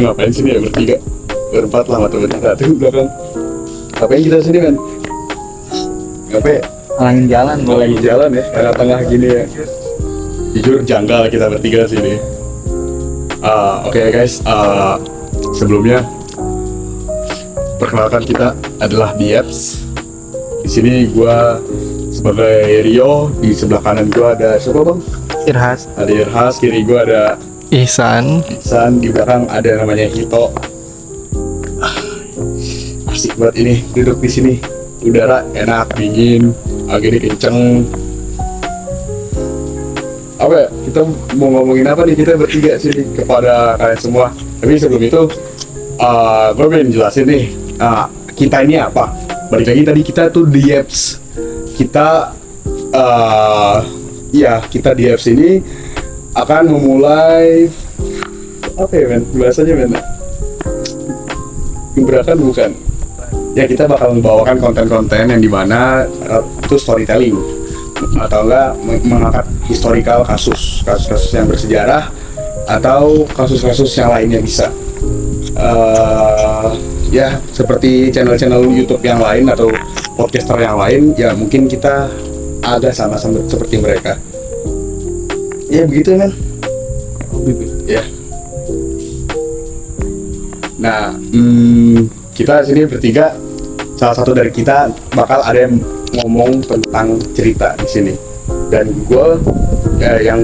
Ngapain sini ya bertiga? Berempat lah atau bertiga tuh belakang. Ngapain kita sini kan? Ngapain? Halangin jalan Mau lagi jalan ya, tengah-tengah gini ya. Jujur janggal kita bertiga sini. Oke guys, sebelumnya perkenalkan kita adalah Diabs. Di sini gue sebagai Rio, di sebelah kanan gue ada siapa bang? Irhas. Ada Irhas, kiri gue ada Ihsan. Ihsan, di belakang ada namanya Hito. Asik banget ini duduk di sini. Udara enak, dingin, gini kenceng. Apa ya? Kita mau ngomongin apa nih kita bertiga sini kepada kalian semua. Tapi sebelum itu, gue pengen jelasin nih, kita ini apa? Balik lagi tadi kita tuh di apps. Kita, kita di apps ini akan memulai apa ya men? Bahasanya men? Gebrakan bukan? Ya kita bakal membawakan konten-konten yang dimana itu storytelling atau enggak mengangkat historical kasus yang bersejarah atau kasus-kasus yang lainnya bisa ya seperti channel-channel YouTube yang lain atau podcaster yang lain ya mungkin kita agak sama-sama seperti mereka ya begitu men ya. Nah kita sini bertiga, salah satu dari kita bakal ada yang ngomong tentang cerita di sini, dan gue yang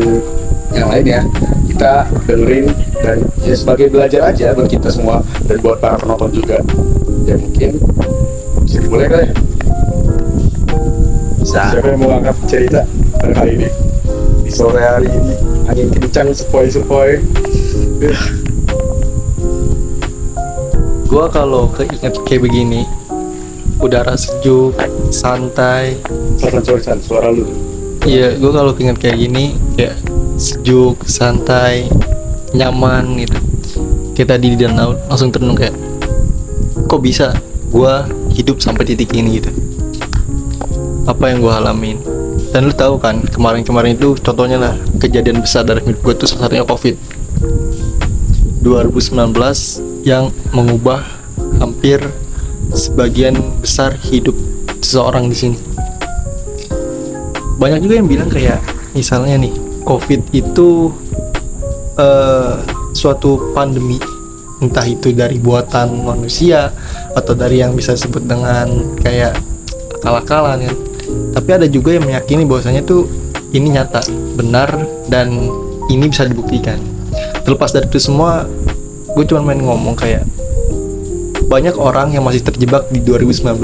lainnya kita dengerin dan ya sebagai belajar aja buat kita semua dan buat para penonton juga. Ya mungkin bisa dimulai kali ya. Bisa. Siapa yang mau angkat cerita pada kali ini? Di sore hari ini angin kencang sepoi-sepoi. Gua kalau keinget kayak begini, udara sejuk, santai. Suara lu. Iya, gua kalau keinget kayak gini, kayak sejuk, santai, nyaman gitu. Kita di danau langsung terenung kayak, kok bisa gua hidup sampai titik ini gitu. Apa yang gua alamin. Dan lu tahu kan, kemarin-kemarin itu contohnya lah kejadian besar dari hidup gua tuh salah satunya COVID 2019 yang mengubah hampir sebagian besar hidup seseorang di sini. Banyak juga yang bilang kayak misalnya nih COVID itu suatu pandemi, entah itu dari buatan manusia atau dari yang bisa disebut dengan kayak akal-akalan kan. Tapi ada juga yang meyakini bahwasanya tuh ini nyata, benar, dan ini bisa dibuktikan. Terlepas dari itu semua, gue cuma main ngomong kayak banyak orang yang masih terjebak di 2019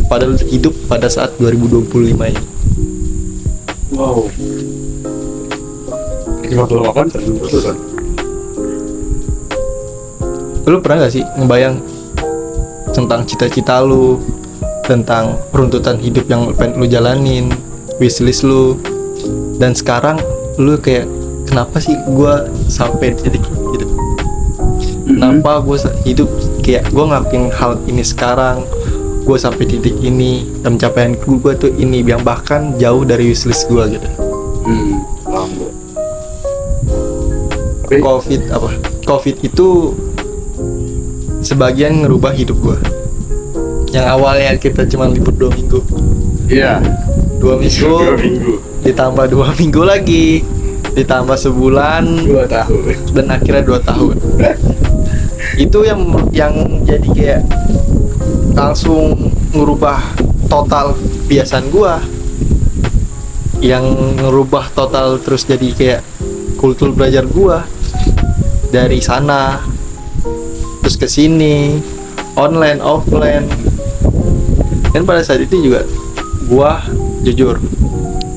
padahal hidup pada saat 2025 ini. Wow. Ini waktu lo apaan? Terusan. Lu pernah gak sih ngebayang tentang cita-cita lu, tentang peruntutan hidup yang pengen lu jalanin, wishlist lu, dan sekarang lu kayak kenapa sih gue sampai titik gitu? Kenapa gue hidup kayak gue ngelakuin hal ini sekarang, gue sampai titik ini dan pencapaian gue tuh ini yang bahkan jauh dari wishlist gue gitu. Tapi COVID itu sebagian ngerubah hidup gue. Yang awalnya kita cuma libur 2 minggu. iya. 2 minggu. Ditambah 2 minggu lagi, ditambah sebulan, 2 tahun, dan akhirnya 2 tahun. Itu yang jadi kayak langsung ngerubah total kebiasaan gua, yang ngerubah total terus jadi kayak kultur belajar gua dari sana terus ke sini, online offline. Dan pada saat itu juga gua jujur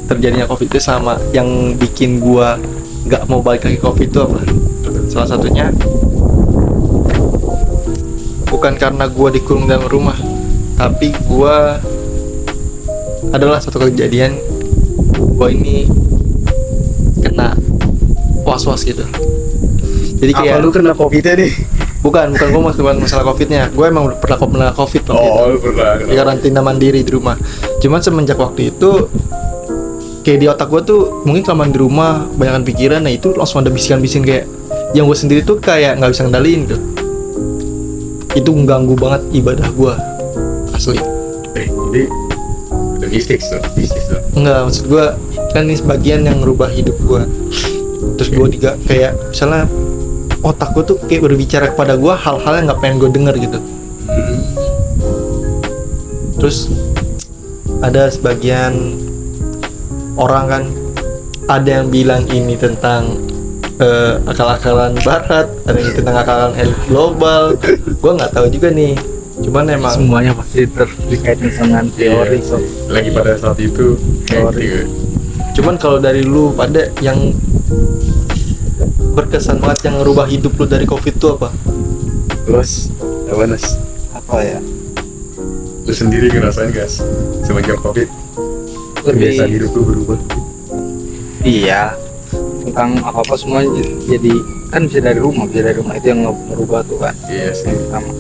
terjadinya COVID itu sama yang bikin gua nggak mau balik lagi COVID itu apa? Salah satunya bukan karena gue dikurung dalam rumah, tapi gue adalah satu kejadian gue ini kena was-was gitu. Jadi kayak lu kena COVID-nya nih? bukan gue masalah COVID-nya, gue emang pernah COVID waktu itu. Lu pernah Di karantina mandiri di rumah. Cuman semenjak waktu itu kayak di otak gue tuh mungkin kelamaan di rumah banyakan pikiran, nah itu langsung ada bisikan-bisikan kayak yang gue sendiri tuh kayak nggak bisa ngendaliin gitu. Itu mengganggu banget ibadah gue asli. Jadi udah bisnis tuh. Enggak, maksud gue kan ini sebagian yang ngerubah hidup gue. Terus gue juga kayak misalnya otak gue tuh kayak berbicara kepada gue hal-hal yang nggak pengen gue denger gitu. Terus ada sebagian orang kan ada yang bilang ini tentang akal-akalan barat, ada yang tentang akal-akalan elit global. Gue nggak tahu juga nih. Cuman emang Semuanya pasti terkaitan dengan teori. Iya, lagi pada saat itu Teori. Cuman kalau dari lu pada yang berkesan banget yang ngerubah hidup lu dari COVID itu apa? Terus apa Nas? Apa ya? Lu sendiri ngerasain guys semenjak COVID kebiasaan hidup lu berubah? Iya, tentang apa semua jadi kan bisa dari rumah itu yang merubah tuh kan. Iya sih. Yang pertama.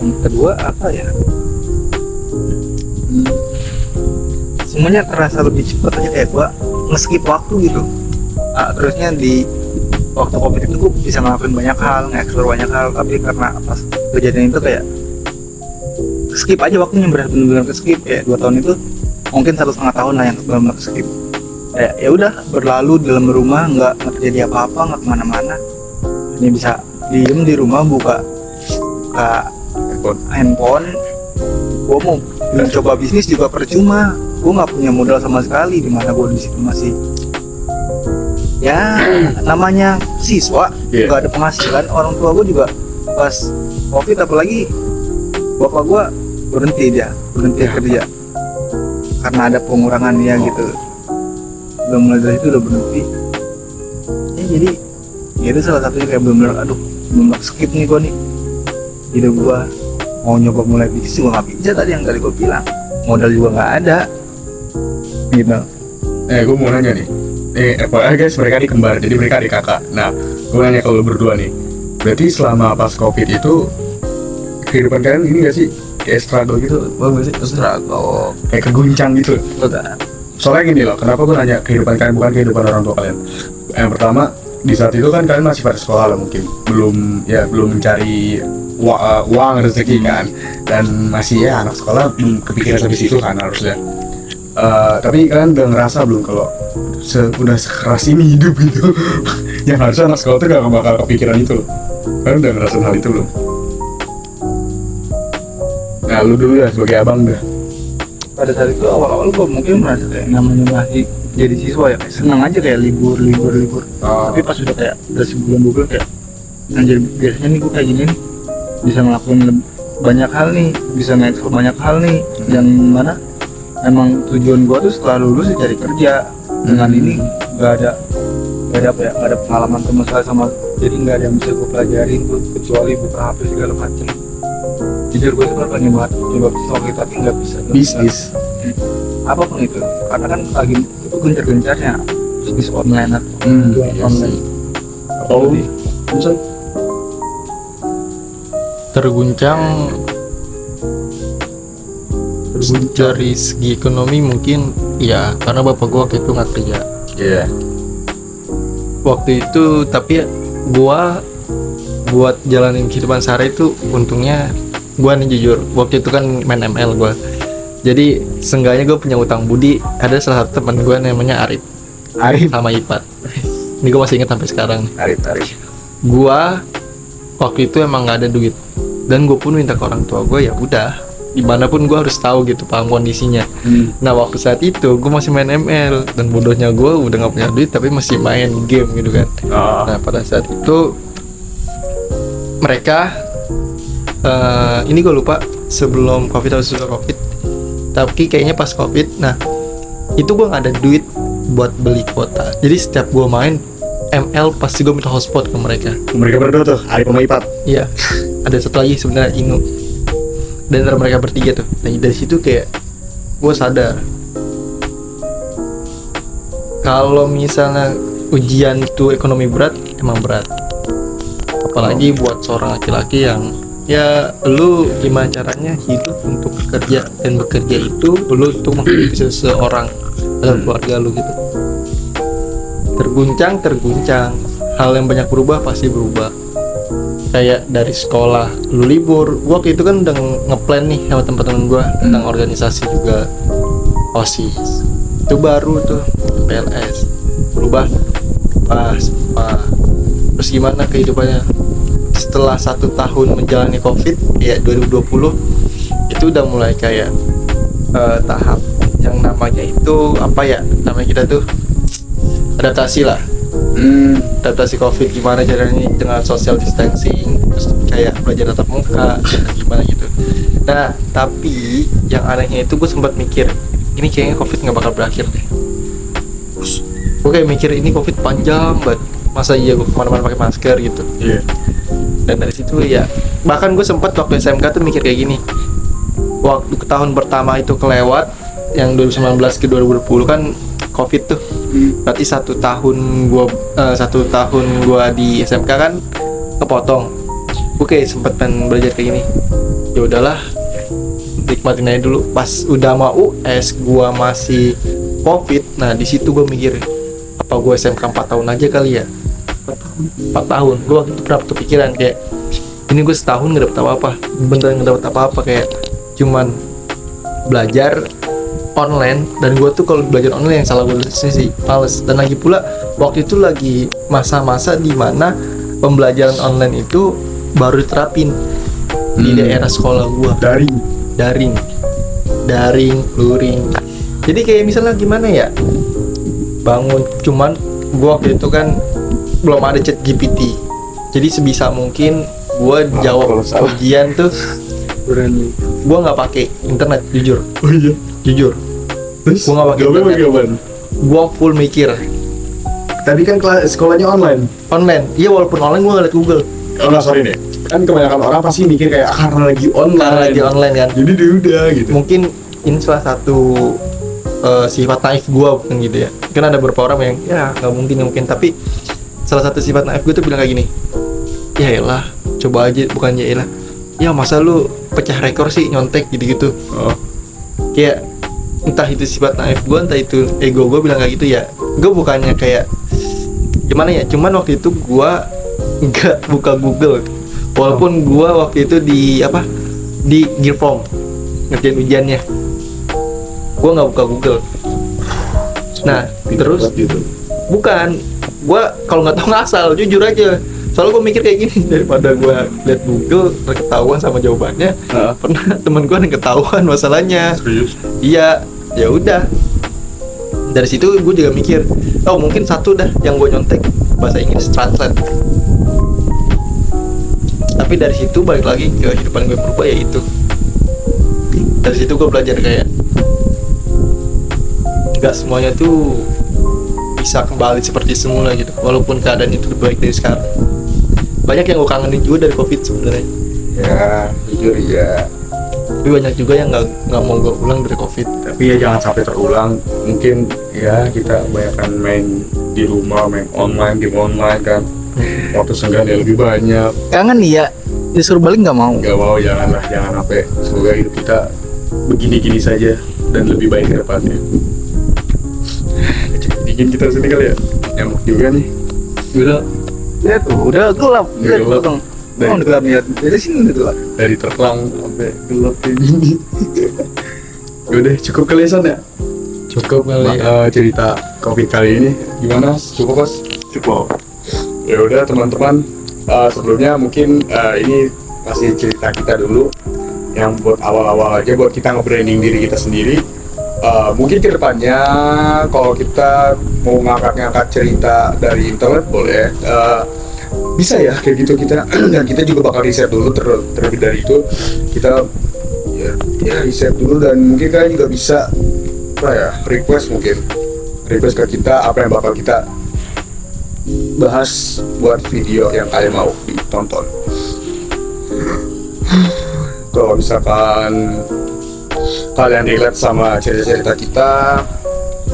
Yang kedua apa ya? Semuanya terasa lebih cepat aja, kayak gua nge-skip waktu gitu. Terusnya di waktu COVID itu gua bisa ngelakuin banyak hal, nge-explore banyak hal, tapi karena pas kejadian itu kayak skip aja waktunya, benar-benar ke skip. Kayak 2 tahun itu mungkin 1,5 tahun lah yang benar-benar ke skip. Kayak ya udah berlalu dalam rumah, nggak terjadi apa-apa, nggak kemana-mana. Hanya bisa diem di rumah buka handphone. Gue mau mencoba bisnis juga percuma, gue nggak punya modal sama sekali, di mana gue di situ masih ya namanya siswa, nggak ada penghasilan. Orang tua gue juga pas COVID apalagi bapak gue berhenti kerja karena ada pengurangan ya gitu. Udah mulai dari itu udah berhenti ya, jadi ya itu salah satunya kayak bener-bener aduh belum skip nih gue nih hidup gue. Mau nyoba mulai bisnis juga nggak bisa, tadi yang tadi gue bilang modal juga nggak ada gitu. Gue mau nanya nih, guys, mereka nih kembar, jadi mereka adik kakak. Nah, gue nanya kalau lu berdua nih, berarti selama pas COVID itu kehidupan kalian ini gak sih kayak struggle gitu? Bang gak sih? Struggle Kayak keguncang gitu. betul. Soalnya gini loh, kenapa gue nanya kehidupan kalian bukan kehidupan orang tua kalian? Yang pertama, di saat itu kan kalian masih pada sekolah lah mungkin, belum mencari uang rezeki kan, dan masih ya anak sekolah belum kepikiran sampai situ kan harusnya. Tapi kalian udah ngerasa belum kalau udah sekeras ini hidup gitu? Yang harusnya anak sekolah tuh gak bakal kepikiran itu loh. Kalian udah ngerasain hal itu loh. Nah, lu dulu ya sebagai abang dah. Pada saat itu awal-awal gue mungkin merasa kayak namanya masih jadi siswa ya, kayak senang aja kayak libur. Tapi pas udah kayak udah sebulan 2 bulan kayak anjir, biasanya nih gue kayak gini nih bisa ngelakuin banyak hal nih, bisa nge-explore banyak hal nih, yang mana emang tujuan gue tuh setelah lulus ya cari kerja. Dengan ini nggak ada pengalaman sama sekali, sama jadi nggak ada yang bisa gue pelajarin tuh kecuali buka HP segala macem. Jujur gue sebenarnya pengen banget coba bisnis tapi nggak bisa. Bisnis Apapun itu, karena kan lagi itu gencar-gencarnya bisnis online atau jualan iya online. atau misal Terguncang dari segi ekonomi mungkin ya, karena bapak gua waktu itu nggak kerja waktu itu. Tapi gua buat jalanin kehidupan sehari itu untungnya gua nih jujur waktu itu kan main ML gua, jadi seenggaknya gua punya utang budi. Ada salah satu teman gua namanya Arif sama Ipat, ini gua masih ingat sampai sekarang. Arif. Gua waktu itu emang nggak ada duit dan gue pun minta ke orang tua gue, ya udah dimanapun gue harus tahu gitu paham kondisinya. Nah waktu saat itu gue masih main ML dan bodohnya gue udah nggak punya duit tapi masih main game gitu kan. Nah pada saat itu mereka ini gue lupa sebelum COVID atau sesudah COVID, tapi kayaknya pas COVID. Nah itu gue nggak ada duit buat beli kuota, jadi setiap gue main ML pasti gue minta hotspot ke mereka. mereka berdua tuh, Arif sama Ipat. Iya, ada satu lagi sebenarnya Inu. Dan antara mereka bertiga tuh. Nah dari situ kayak gue sadar kalau misalnya ujian itu ekonomi berat, emang berat. Apalagi buat seorang laki-laki yang ya lu gimana caranya hidup untuk bekerja, dan bekerja itu lu untuk menghidupi seseorang. dalam keluarga lu gitu. Terguncang. Hal yang banyak berubah pasti berubah. Kayak dari sekolah lu libur, gua waktu itu kan udah ngeplan nih sama teman-teman gua tentang organisasi juga, OSIS. Itu baru tuh PLS berubah pas terus gimana kehidupannya setelah 1 tahun menjalani COVID kayak 2020 itu udah mulai kayak tahap yang namanya itu apa ya namanya kita tuh adaptasi lah. Adaptasi COVID gimana caranya dengan social distancing, terus kayak belajar tatap muka gimana gitu. Nah tapi yang anehnya itu gue sempat mikir ini kayaknya COVID nggak bakal berakhir deh. Terus gue kayak mikir ini COVID panjang banget, masa iya gue kemana-mana pakai masker gitu. Dan dari situ ya bahkan gue sempat waktu SMK tuh mikir kayak gini, waktu tahun pertama itu kelewat yang 2019 ke 2020 kan COVID tuh, berarti 1 tahun gua di SMK kan kepotong. Oke, sempet pengen belajar kayak gini. Ya udahlah, nikmatin aja dulu. Pas udah mau US gua masih COVID. Nah, di situ gua mikir, apa gua SMK 4 tahun aja kali ya? 4 tahun. Gua waktu itu pernah kepikiran kayak ini gue setahun nggak dapet apa-apa, beneran nggak dapet apa-apa, kayak cuman belajar online. Dan gue tuh kalau belajar online yang salah gue sih males. Dan lagi pula waktu itu lagi masa-masa dimana pembelajaran online itu baru diterapin di daerah sekolah gue. Daring, luring. Jadi kayak misalnya gimana ya, bangun, cuman gue waktu itu kan belum ada chat GPT, jadi sebisa mungkin gue jawab ujian tuh berani. Gue nggak pakai internet, jujur. Jujur, Terus gue nggak pakai internet. Gue full mikir. Tadi kan sekolahnya online. Iya, walaupun online gue ngeliat Google. Oh nggak, sorry deh. Kan kebanyakan orang pasti mikir kayak karena lagi online kan. Jadi dia udah gitu. Mungkin ini salah satu sifat naif gue bukan gitu ya. Kan ada beberapa orang yang ya nggak mungkin. Tapi salah satu sifat naif gue tuh bilang kayak gini. Ya elah, coba aja, bukan ya elah. Ya masa lu pecah rekor sih nyontek gitu-gitu. Kayak entah itu sifat naif gue, entah itu ego gue bilang kayak gitu ya. Gue bukannya kayak gimana ya, cuman waktu itu gue nggak buka Google, walaupun gue waktu itu di Gear Form ngerjain ujiannya, gue nggak buka Google. Nah terus gitu. Bukan, gue kalau nggak tahu ngasal, jujur aja. Soalnya gue mikir kayak gini, daripada gue liat Google ketahuan sama jawabannya. Pernah temen gue yang ketahuan masalahnya. Serius? Iya, ya udah. Dari situ gue juga mikir, oh mungkin satu dah yang gue nyontek bahasa Inggris, translate. Tapi dari situ balik lagi ke kehidupan gue berubah, ya itu. Dari situ gue belajar kayak nggak semuanya tuh bisa kembali seperti semula gitu, walaupun keadaan itu lebih baik dari sekarang. Banyak yang gue kangenin juga dari COVID sebenarnya. Ya, jujur ya. Tapi banyak juga yang nggak mau gue ulang dari COVID. Tapi ya jangan sampai terulang. Mungkin ya kita kebanyakan main di rumah, main online, game online kan. Waktu sengganya lebih banyak. Kangen nih ya, disuruh balik nggak mau. Gak mau, jangan sampai. Semoga hidup kita begini-gini saja dan lebih baik ke depannya. Cukup dingin kita sini kali ya. Nyamuk juga nih. Ya tuh, udah gelap. Udah gelap. Udah gelap ya. Dari sini udah gelap. Dari terang sampai gelap kayak gini. Yaudah, cukup kali ya San ya? Cukup kali ya. Cerita COVID kali ini gimana? Cukup Mas? Cukup. Ya udah teman-teman, sebelumnya mungkin ini masih cerita kita dulu yang buat awal-awal aja, buat kita nge-branding diri kita sendiri. Mungkin kedepannya kalau kita mau ngangkat cerita dari internet boleh, bisa ya kayak gitu kita. Dan kita juga bakal riset dulu terlebih dari itu kita ya riset dulu, dan mungkin kalian juga bisa request ke kita apa yang bakal kita bahas buat video yang kalian mau ditonton. Kalau misalkan kalian relate sama cerita-cerita kita,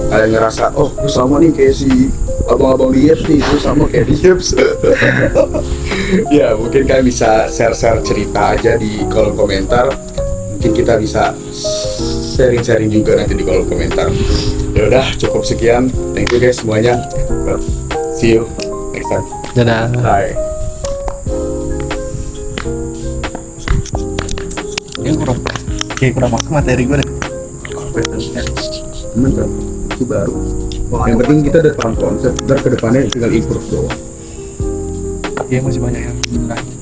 kalian ngerasa oh gue sama nih kayak si abang-abang di Yeps nih, gue sama kayak di Yeps. Ya mungkin kalian bisa share-share cerita aja di kolom komentar. Mungkin kita bisa sharing-sharing juga nanti di kolom komentar. Ya udah, cukup sekian. Thank you guys semuanya. See you next time. Dadah. Bye. Ini kurang masuk materi gue deh. Temen kan, itu baru. Yang penting kita udah paham konsep, ntar kedepannya tinggal improve doang. Iya masih banyak yang lain.